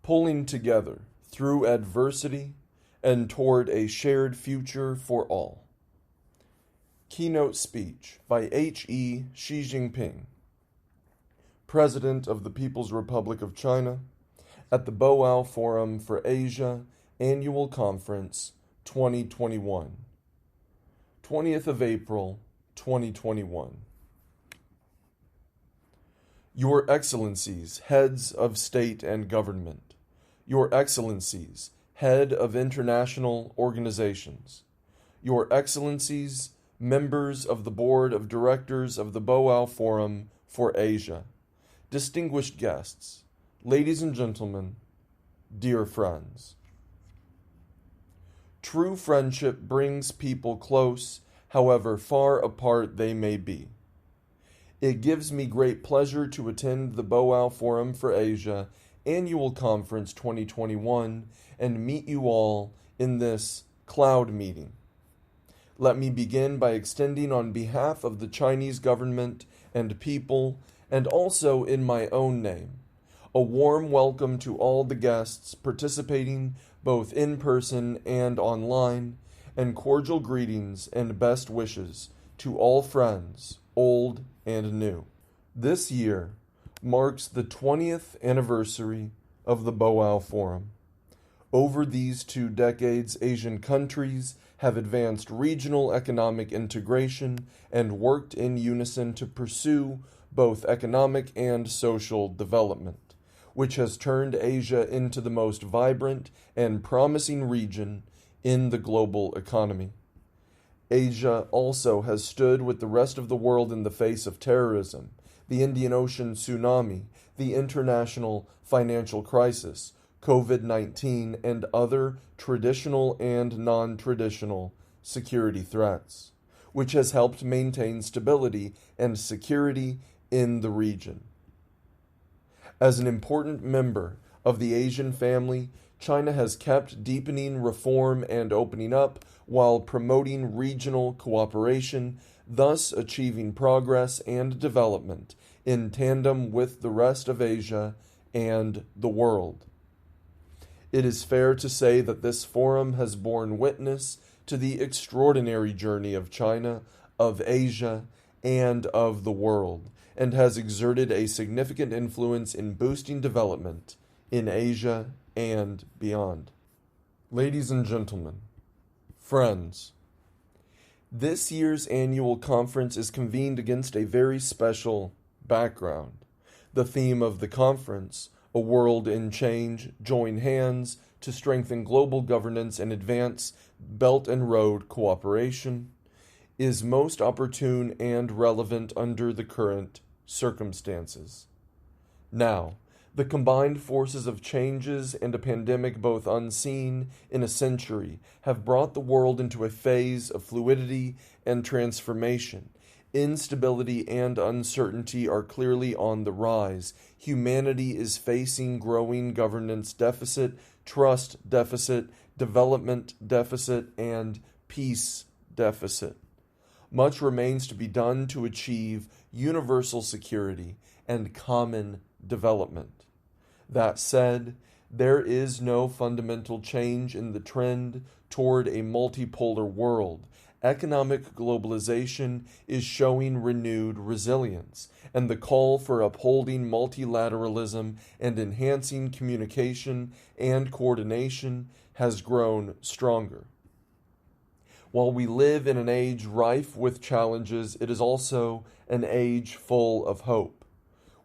pulling together through adversity and toward a shared future for all. Keynote speech by Xi Jinping, President of the People's Republic of China, at the Boao Forum for Asia Annual Conference 2021, 20th of April, 2021. Your Excellencies, heads of state and government, Your Excellencies, head of international organizations, Your Excellencies, members of the Board of Directors of the Boao Forum for Asia, distinguished guests, ladies and gentlemen, dear friends. True friendship brings people close, however far apart they may be. It gives me great pleasure to attend the Boao Forum for Asia Annual Conference 2021 and meet you all in this cloud meeting. Let me begin by extending on behalf of the Chinese government and people, and also in my own name, a warm welcome to all the guests participating both in person and online, and cordial greetings and best wishes to all friends, old and new. This year marks the 20th anniversary of the Boao Forum. Over these 2 decades, Asian countries have advanced regional economic integration and worked in unison to pursue both economic and social development, which has turned Asia into the most vibrant and promising region in the global economy. Asia also has stood with the rest of the world in the face of terrorism, the Indian Ocean tsunami, the international financial crisis, COVID-19, and other traditional and non-traditional security threats, which has helped maintain stability and security in the region. As an important member of the Asian family, China has kept deepening reform and opening up while promoting regional cooperation, thus achieving progress and development in tandem with the rest of Asia and the world. It is fair to say that this forum has borne witness to the extraordinary journey of China, of Asia, and of the world, and has exerted a significant influence in boosting development in Asia and beyond. Ladies and gentlemen, friends, this year's annual conference is convened against a very special background. The theme of the conference, A World in Change, Join Hands to Strengthen Global Governance and Advance Belt and Road Cooperation, is most opportune and relevant under the current circumstances. Now, the combined forces of changes and a pandemic both unseen in a century have brought the world into a phase of fluidity and transformation. Instability and uncertainty are clearly on the rise. Humanity is facing growing governance deficit, trust deficit, development deficit, and peace deficit. Much remains to be done to achieve universal security and common development. That said, there is no fundamental change in the trend toward a multipolar world. Economic globalization is showing renewed resilience, and the call for upholding multilateralism and enhancing communication and coordination has grown stronger. While we live in an age rife with challenges, it is also an age full of hope.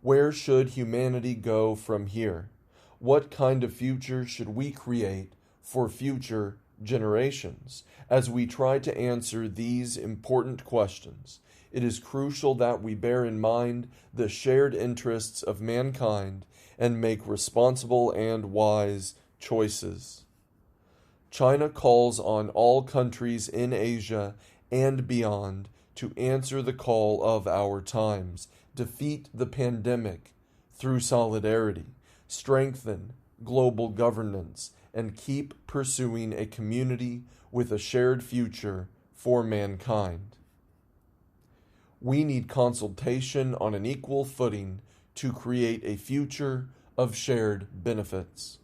Where should humanity go from here? What kind of future should we create for future generations? As we try to answer these important questions, it is crucial that we bear in mind the shared interests of mankind and make responsible and wise choices. China calls on all countries in Asia and beyond to answer the call of our times, defeat the pandemic through solidarity, strengthen global governance, and keep pursuing a community with a shared future for mankind. We need consultation on an equal footing to create a future of shared benefits.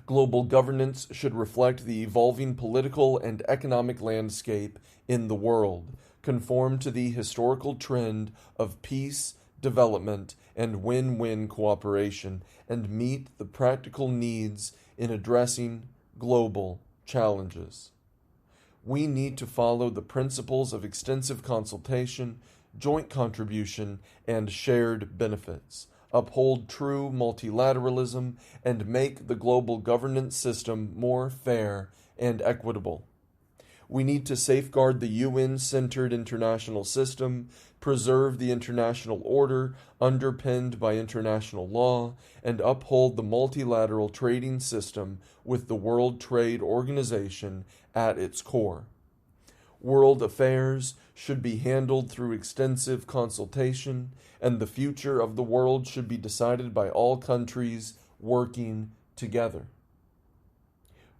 Global governance should reflect the evolving political and economic landscape in the world, conform to the historical trend of peace, development, and win-win cooperation, and meet the practical needs in addressing global challenges. We need to follow the principles of extensive consultation, joint contribution, and shared benefits, uphold true multilateralism, and make the global governance system more fair and equitable. We need to safeguard the UN-centered international system, preserve the international order underpinned by international law, and uphold the multilateral trading system with the World Trade Organization at its core. World affairs should be handled through extensive consultation, and the future of the world should be decided by all countries working together.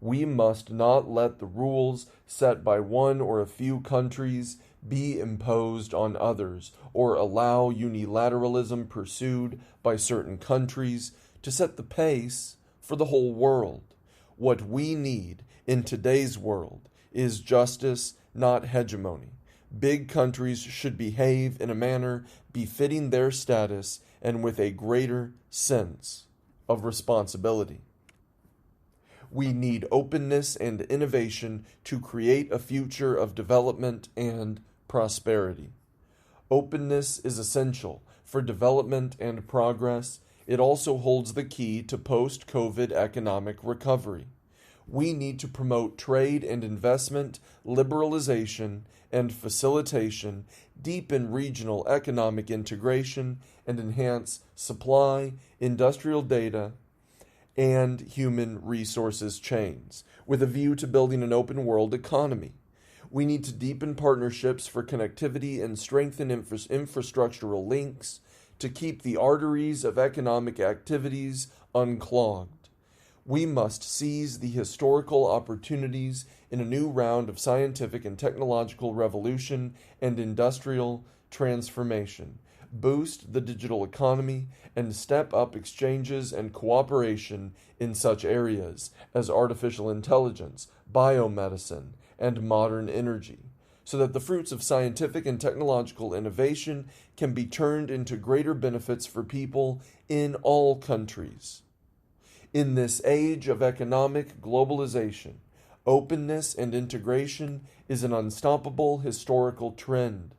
We must not let the rules set by one or a few countries be imposed on others, or allow unilateralism pursued by certain countries to set the pace for the whole world. What we need in today's world is justice, not hegemony. Big countries should behave in a manner befitting their status and with a greater sense of responsibility. We need openness and innovation to create a future of development and prosperity. Openness is essential for development and progress. It also holds the key to post-COVID economic recovery. We need to promote trade and investment, liberalization, and facilitation, deepen regional economic integration, and enhance supply, industrial data, and human resources chains, with a view to building an open world economy. We need to deepen partnerships for connectivity and strengthen infrastructural links to keep the arteries of economic activities unclogged. We must seize the historical opportunities in a new round of scientific and technological revolution and industrial transformation, boost the digital economy, and step up exchanges and cooperation in such areas as artificial intelligence, biomedicine, and modern energy, so that the fruits of scientific and technological innovation can be turned into greater benefits for people in all countries. In this age of economic globalization, openness and integration is an unstoppable historical trend.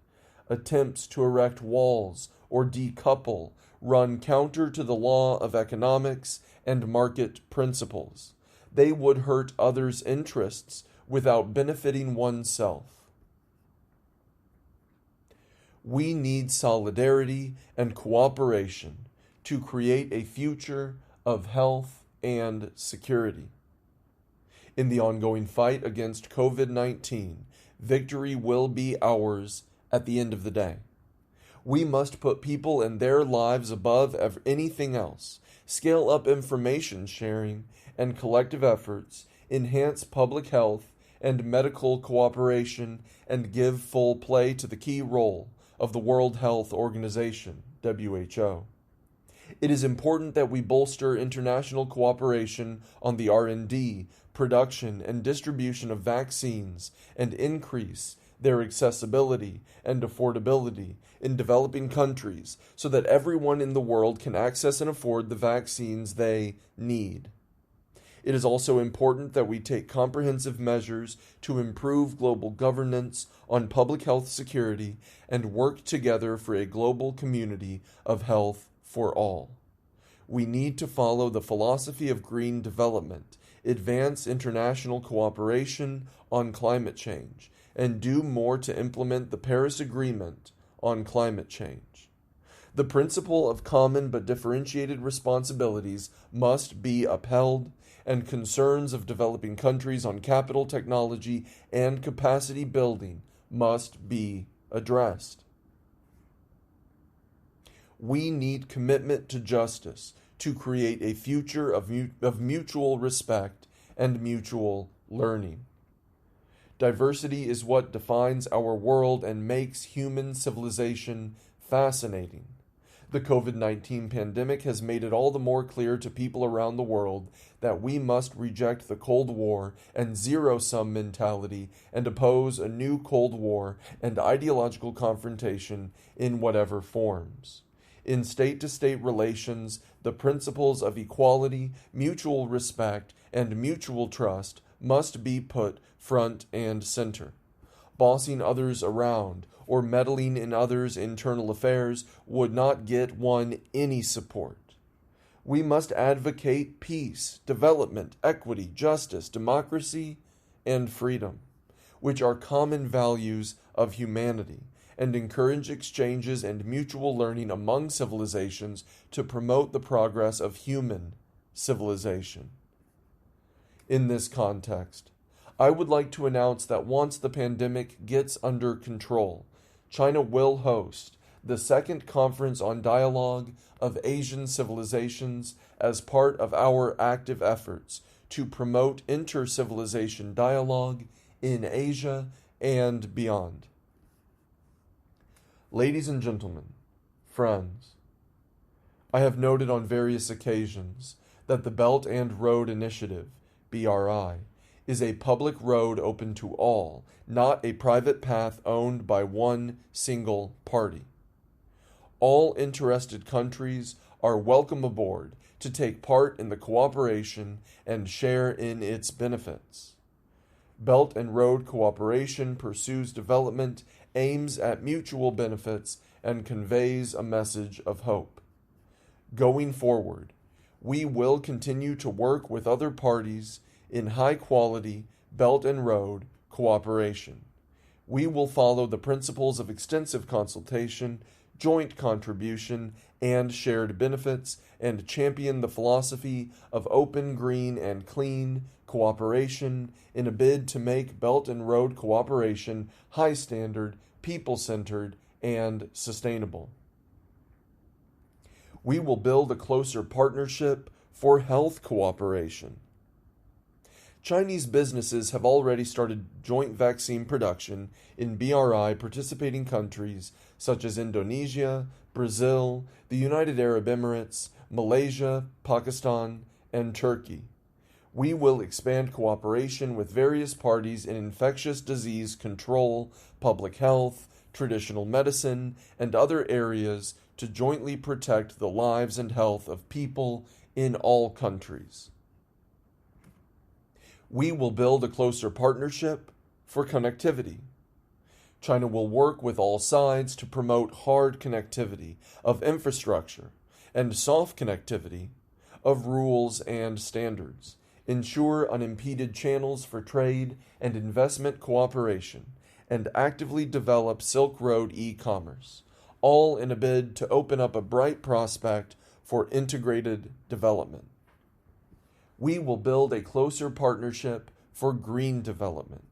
Attempts to erect walls or decouple run counter to the law of economics and market principles. They would hurt others' interests without benefiting oneself. We need solidarity and cooperation to create a future of health and security. In the ongoing fight against COVID-19, victory will be ours at the end of the day. We must put people and their lives above anything else, scale up information sharing and collective efforts, enhance public health and medical cooperation, and give full play to the key role of the World Health Organization, WHO. It is important that we bolster international cooperation on the R&D, production, and distribution of vaccines and increase their accessibility and affordability in developing countries so that everyone in the world can access and afford the vaccines they need. It is also important that we take comprehensive measures to improve global governance on public health security and work together for a global community of health for all. We need to follow the philosophy of green development, advance international cooperation on climate change, and do more to implement the Paris Agreement on climate change. The principle of common but differentiated responsibilities must be upheld, and concerns of developing countries on capital technology and capacity building must be addressed. We need commitment to justice to create a future of mutual respect and mutual learning. Diversity is what defines our world and makes human civilization fascinating. The COVID-19 pandemic has made it all the more clear to people around the world that we must reject the Cold War and zero-sum mentality and oppose a new Cold War and ideological confrontation in whatever forms. In state-to-state relations, the principles of equality, mutual respect, and mutual trust must be put front and center. Bossing others around or meddling in others' internal affairs would not get one any support. We must advocate peace, development, equity, justice, democracy, and freedom, which are common values of humanity, and encourage exchanges and mutual learning among civilizations to promote the progress of human civilization. In this context, I would like to announce that once the pandemic gets under control, China will host the second Conference on Dialogue of Asian Civilizations as part of our active efforts to promote inter-civilization dialogue in Asia and beyond. Ladies and gentlemen, friends, I have noted on various occasions that the Belt and Road Initiative, BRI, is a public road open to all, not a private path owned by one single party. All interested countries are welcome aboard to take part in the cooperation and share in its benefits. Belt and Road cooperation pursues development, aims at mutual benefits, and conveys a message of hope. Going forward, we will continue to work with other parties in high-quality Belt and Road cooperation. We will follow the principles of extensive consultation, joint contribution, and shared benefits, and champion the philosophy of open, green, and clean cooperation in a bid to make Belt and Road cooperation high-standard, people-centered, and sustainable. We will build a closer partnership for health cooperation. Chinese businesses have already started joint vaccine production in BRI participating countries such as Indonesia, Brazil, the United Arab Emirates, Malaysia, Pakistan, and Turkey. We will expand cooperation with various parties in infectious disease control, public health, traditional medicine, and other areas to jointly protect the lives and health of people in all countries. We will build a closer partnership for connectivity. China will work with all sides to promote hard connectivity of infrastructure and soft connectivity of rules and standards, ensure unimpeded channels for trade and investment cooperation, and actively develop Silk Road e-commerce, all in a bid to open up a bright prospect for integrated development. We will build a closer partnership for green development.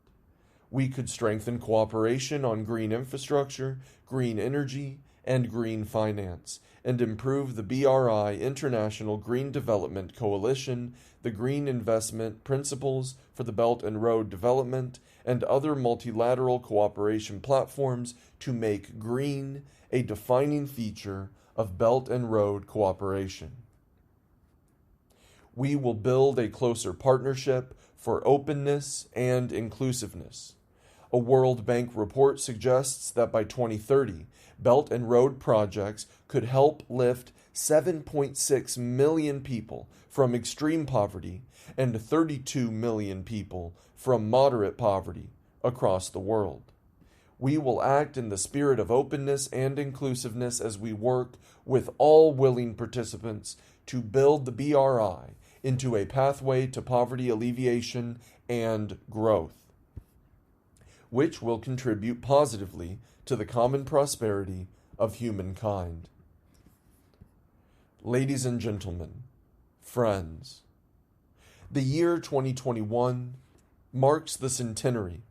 We could strengthen cooperation on green infrastructure, green energy, and green finance, and improve the BRI International Green Development Coalition, the Green Investment Principles for the Belt and Road Development, and other multilateral cooperation platforms to make green a defining feature of Belt and Road cooperation. We will build a closer partnership for openness and inclusiveness. A World Bank report suggests that by 2030, Belt and Road projects could help lift 7.6 million people from extreme poverty and 32 million people from moderate poverty across the world. We will act in the spirit of openness and inclusiveness as we work with all willing participants to build the BRI into a pathway to poverty alleviation and growth, which will contribute positively to the common prosperity of humankind. Ladies and gentlemen, friends, the year 2021 marks the centenary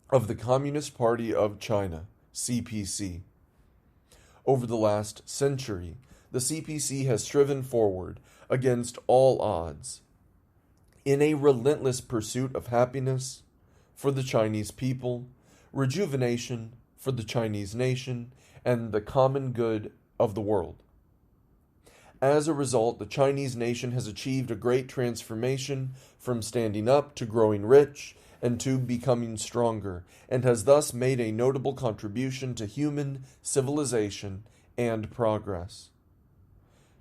of the Communist Party of China, CPC. Over the last century, the CPC has striven forward against all odds in a relentless pursuit of happiness for the Chinese people, rejuvenation for the Chinese nation, and the common good of the world. As a result, the Chinese nation has achieved a great transformation from standing up to growing rich and to becoming stronger, and has thus made a notable contribution to human civilization and progress.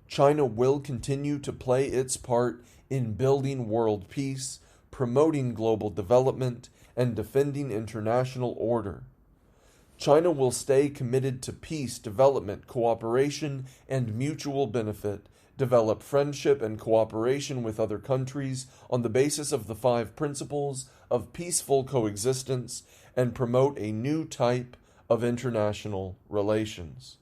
China will continue to play its part in building world peace, promoting global development, and defending international order. China will stay committed to peace, development, cooperation, and mutual benefit, develop friendship and cooperation with other countries on the basis of the 5 principles of peaceful coexistence, and promote a new type of international relations.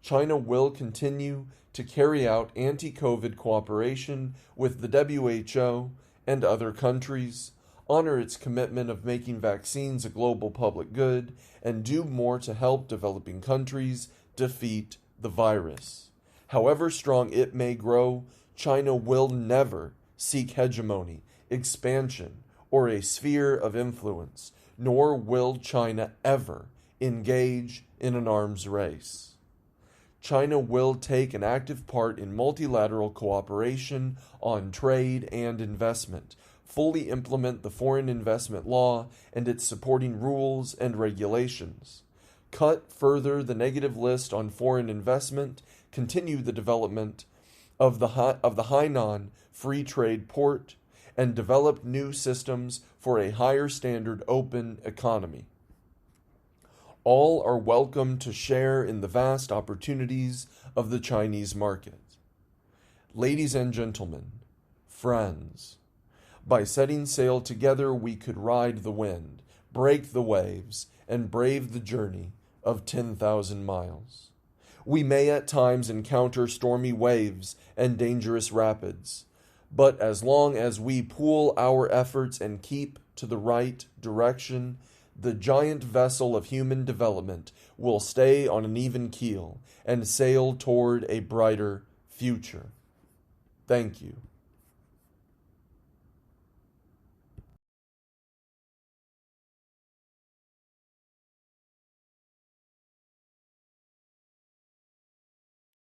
China will continue to carry out anti-COVID cooperation with the WHO and other countries, honor its commitment of making vaccines a global public good, and do more to help developing countries defeat the virus. However strong it may grow, China will never seek hegemony, expansion, or a sphere of influence, nor will China ever engage in an arms race. China will take an active part in multilateral cooperation on trade and investment, fully implement the foreign investment law and its supporting rules and regulations, cut further the negative list on foreign investment, continue the development of the Hainan Free Trade Port, and develop new systems for a higher standard open economy. All are welcome to share in the vast opportunities of the Chinese market. Ladies and gentlemen, friends, by setting sail together we could ride the wind, break the waves, and brave the journey of 10,000 miles. We may at times encounter stormy waves and dangerous rapids, but as long as we pool our efforts and keep to the right direction, the giant vessel of human development will stay on an even keel and sail toward a brighter future. Thank you.